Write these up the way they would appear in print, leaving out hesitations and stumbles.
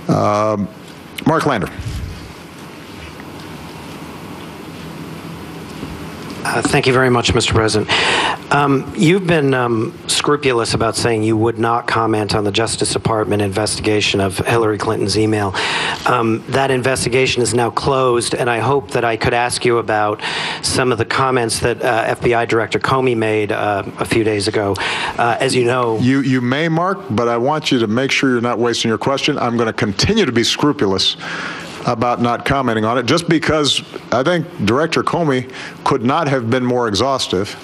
Mark Lander. Thank you very much, Mr. President. You've been scrupulous about saying you would not comment on the Justice Department investigation of Hillary Clinton's email. That investigation is now closed, and I hope that I could ask you about some of the comments that FBI Director Comey made a few days ago. As you know... You may, Mark, but I want you to make sure you're not wasting your question. I'm going to continue to be scrupulous about not commenting on it, just because I think Director Comey could not have been more exhaustive.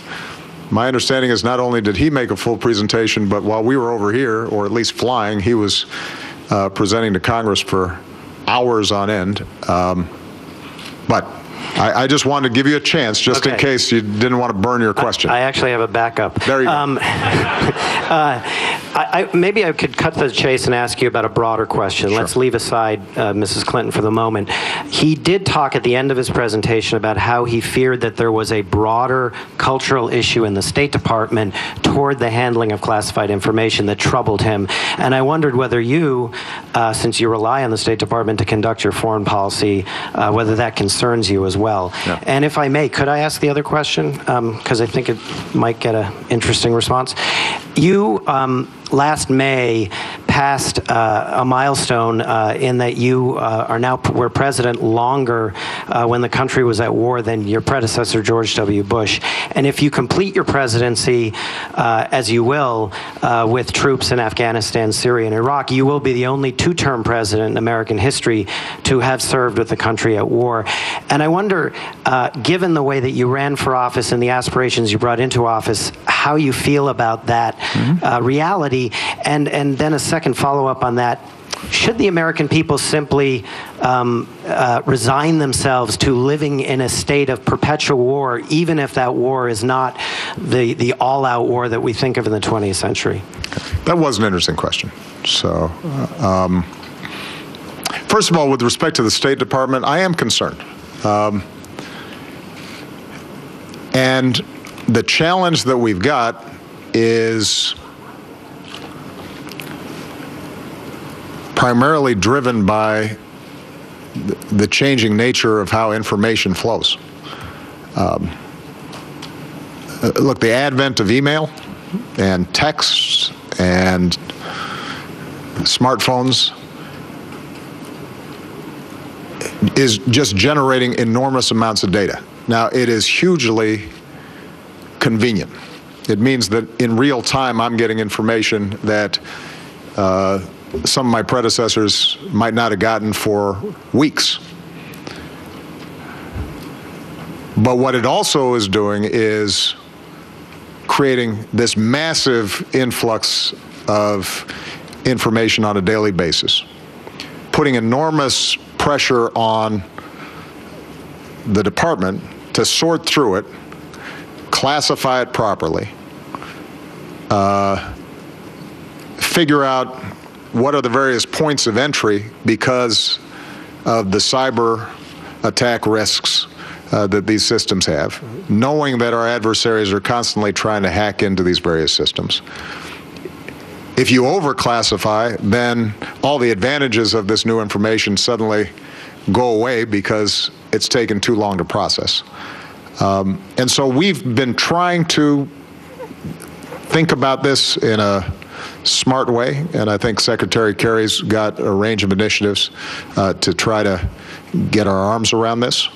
My understanding is not only did he make a full presentation, but while we were over here, or at least flying, he was presenting to Congress for hours on end. But I just wanted to give you a chance, just in case you didn't want to burn your question. I actually have a backup. There you go. Maybe I could cut to the chase and ask you about a broader question. Sure. Let's leave aside Mrs. Clinton for the moment. He did talk at the end of his presentation about how he feared that there was a broader cultural issue in the State Department toward the handling of classified information that troubled him. And I wondered whether you, since you rely on the State Department to conduct your foreign policy, whether that concerns you as well. Yeah. And if I may, could I ask the other question? Because I think it might get an interesting response. You, last May, passed a milestone in that you were president longer when the country was at war than your predecessor, George W. Bush. And if you complete your presidency, as you will, with troops in Afghanistan, Syria, and Iraq, you will be the only two-term president in American history to have served with the country at war. And I wonder, given the way that you ran for office and the aspirations you brought into office, how you feel about that reality. And then a second follow-up on that. Should the American people simply resign themselves to living in a state of perpetual war, even if that war is not the all-out war that we think of in the 20th century? That was an interesting question. So, first of all, with respect to the State Department, I am concerned. And the challenge that we've got is primarily driven by the changing nature of how information flows. Look, the advent of email and texts and smartphones is just generating enormous amounts of data. Now, it is hugely convenient. It means that in real time, I'm getting information that some of my predecessors might not have gotten for weeks. But what it also is doing is creating this massive influx of information on a daily basis, putting enormous pressure on the department to sort through it, classify it properly, figure out what are the various points of entry because of the cyber attack risks that these systems have, knowing that our adversaries are constantly trying to hack into these various systems. If you overclassify, then all the advantages of this new information suddenly go away because it's taken too long to process. And so we've been trying to think about this in a smart way, and I think Secretary Kerry's got a range of initiatives to try to get our arms around this.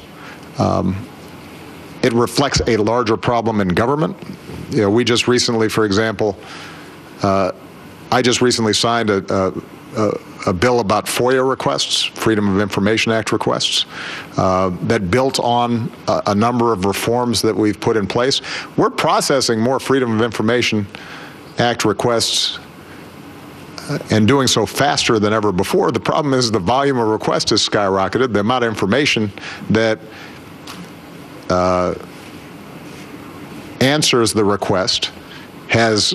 It reflects a larger problem in government. You know, we just recently, for example, I just recently signed a bill about FOIA requests, Freedom of Information Act requests, that built on a number of reforms that we've put in place. We're processing more Freedom of Information Act requests and doing so faster than ever before. The problem is the volume of requests has skyrocketed. The amount of information that answers the request has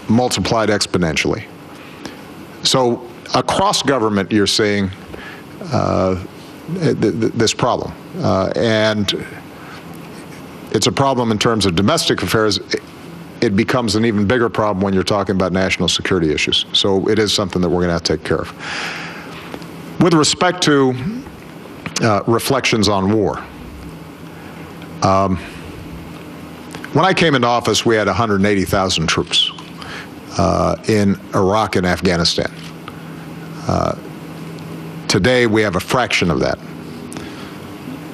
multiplied exponentially. So across government, you're seeing this problem. And it's a problem in terms of domestic affairs. It becomes an even bigger problem when you're talking about national security issues. So it is something that we're going to have to take care of. With respect to reflections on war, when I came into office, we had 180,000 troops in Iraq and Afghanistan. Today, we have a fraction of that.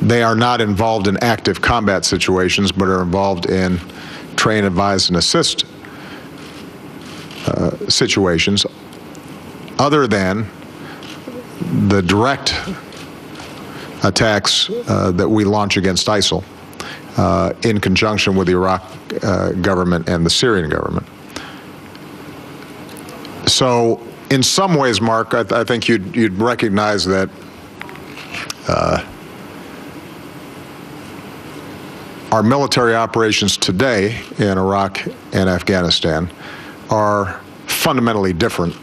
They are not involved in active combat situations, but are involved in train, advise, and assist situations, other than the direct attacks that we launch against ISIL in conjunction with the Iraq government and the Syrian government. So in some ways, Mark, I think you'd recognize that our military operations today in Iraq and Afghanistan are fundamentally different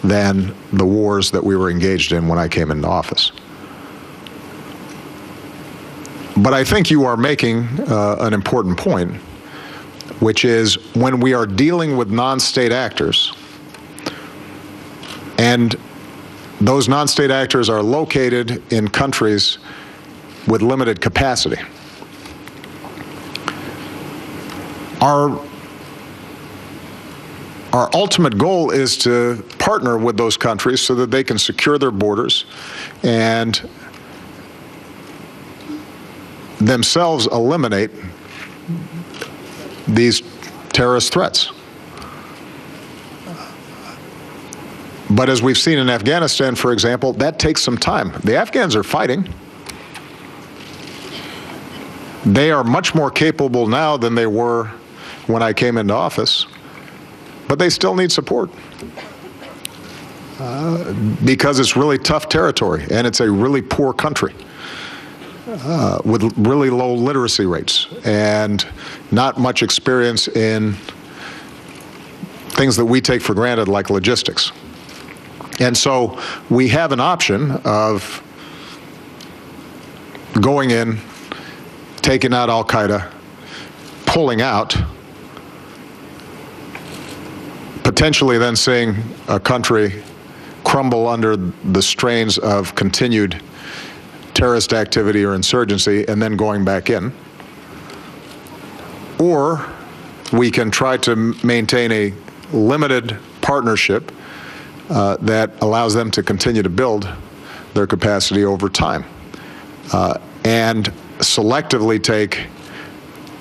than the wars that we were engaged in when I came into office. But I think you are making an important point, which is when we are dealing with non-state actors, and those non-state actors are located in countries with limited capacity, our ultimate goal is to partner with those countries so that they can secure their borders and themselves eliminate these terrorist threats. But as we've seen in Afghanistan, for example, that takes some time. The Afghans are fighting. They are much more capable now than they were when I came into office, but they still need support because it's really tough territory and it's a really poor country with really low literacy rates and not much experience in things that we take for granted like logistics. And so we have an option of going in, taking out Al-Qaeda, pulling out, potentially then seeing a country crumble under the strains of continued terrorist activity or insurgency and then going back in. Or we can try to maintain a limited partnership that allows them to continue to build their capacity over time and selectively take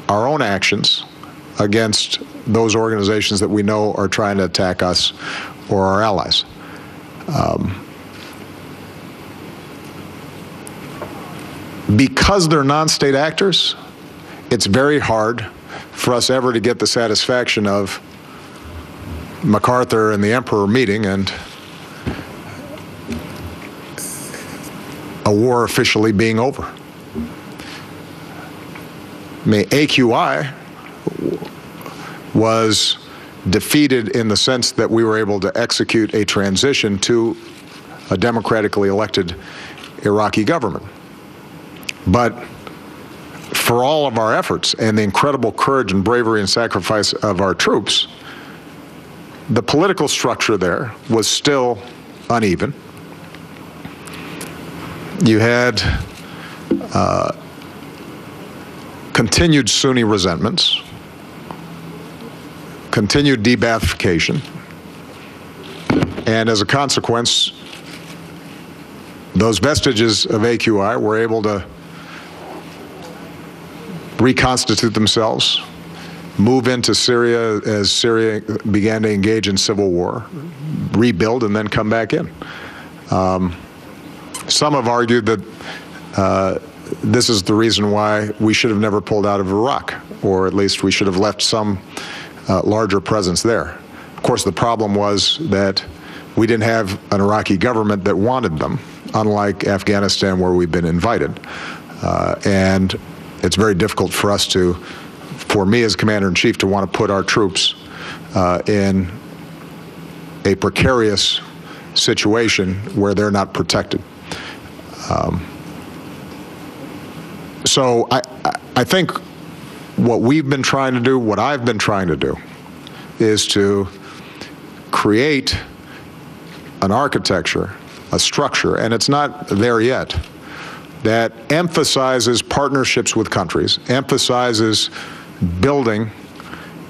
our own actions against those organizations that we know are trying to attack us or our allies. Because they're non-state actors, it's very hard for us ever to get the satisfaction of MacArthur and the Emperor meeting and a war officially being over. I mean, AQI was defeated in the sense that we were able to execute a transition to a democratically elected Iraqi government. But for all of our efforts and the incredible courage and bravery and sacrifice of our troops, the political structure there was still uneven. You had continued Sunni resentments, continued de-Baathification, and as a consequence, those vestiges of AQI were able to reconstitute themselves, move into Syria as Syria began to engage in civil war, rebuild, and then come back in. Some have argued that this is the reason why we should have never pulled out of Iraq, or at least we should have left some larger presence there. Of course, the problem was that we didn't have an Iraqi government that wanted them, unlike Afghanistan, where we've been invited. And it's very difficult for us to, for me as Commander-in-Chief, to want to put our troops in a precarious situation where they're not protected. So I think what we've been trying to do, what I've been trying to do, is to create an architecture a structure, and it's not there yet, that emphasizes partnerships with countries, emphasizes building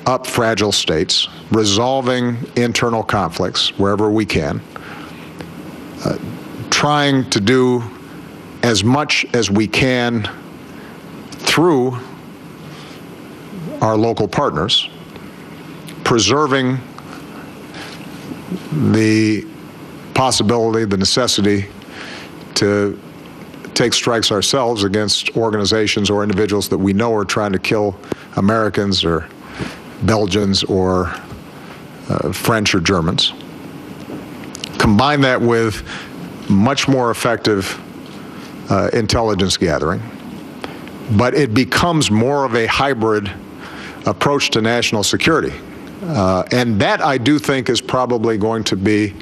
up fragile states, resolving internal conflicts wherever we can, trying to do as much as we can through our local partners, preserving the possibility, the necessity to take strikes ourselves against organizations or individuals that we know are trying to kill Americans or Belgians or French or Germans. Combine that with much more effective intelligence gathering, but it becomes more of a hybrid approach to national security. And that, I do think, is probably going to be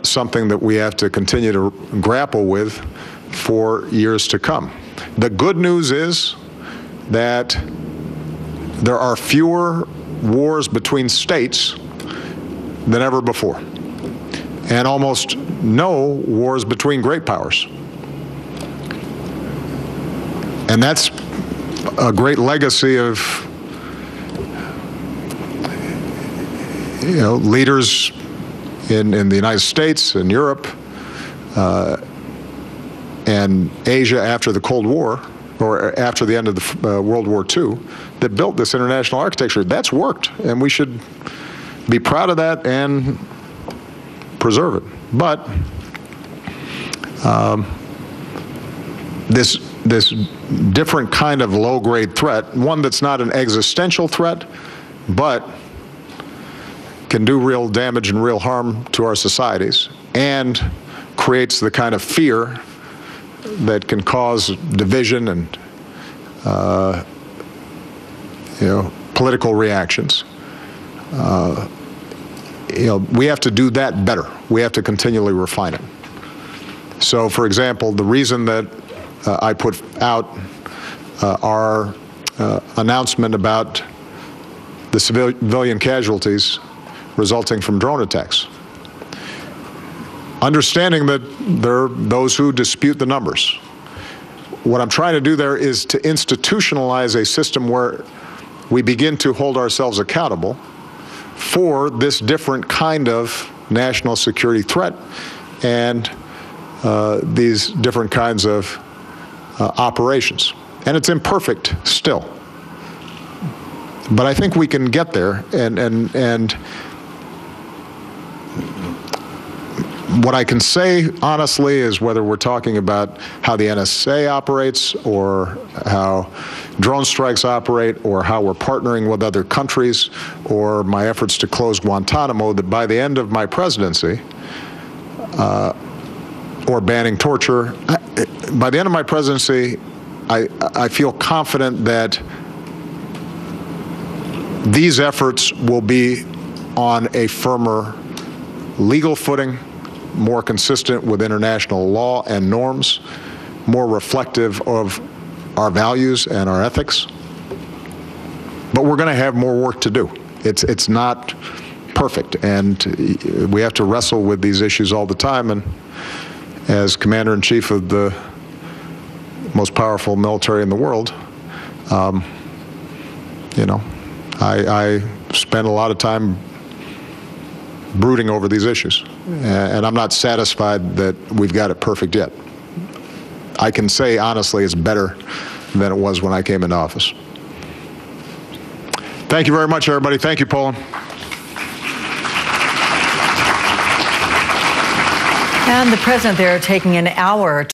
something that we have to continue to grapple with for years to come. The good news is that there are fewer wars between states than ever before, and almost no wars between great powers. And that's a great legacy of, leaders in the United States and Europe and Asia after the Cold War, or after the end of the World War II, that built this international architecture. That's worked, and we should be proud of that and preserve it. But this different kind of low-grade threat, one that's not an existential threat, but can do real damage and real harm to our societies, and creates the kind of fear that can cause division and political reactions. We have to do that better. We have to continually refine it. So, for example, the reason that I put out our announcement about the civilian casualties resulting from drone attacks, understanding that there are those who dispute the numbers. What I'm trying to do there is to institutionalize a system where we begin to hold ourselves accountable for this different kind of national security threat and these different kinds of operations. And it's imperfect still. But I think we can get there, and what I can say honestly is, whether we're talking about how the NSA operates, or how drone strikes operate, or how we're partnering with other countries, or my efforts to close Guantanamo, that by the end of my presidency, or banning torture, by the end of my presidency, I feel confident that these efforts will be on a firmer legal footing, more consistent with international law and norms, more reflective of our values and our ethics. But we're going to have more work to do. It's not perfect, and we have to wrestle with these issues all the time. And as Commander-in-Chief of the most powerful military in the world, I spend a lot of time brooding over these issues, and I'm not satisfied that we've got it perfect yet. I can say honestly it's better than it was when I came into office. Thank you very much, everybody. Thank you, Poland. And the president there taking an hour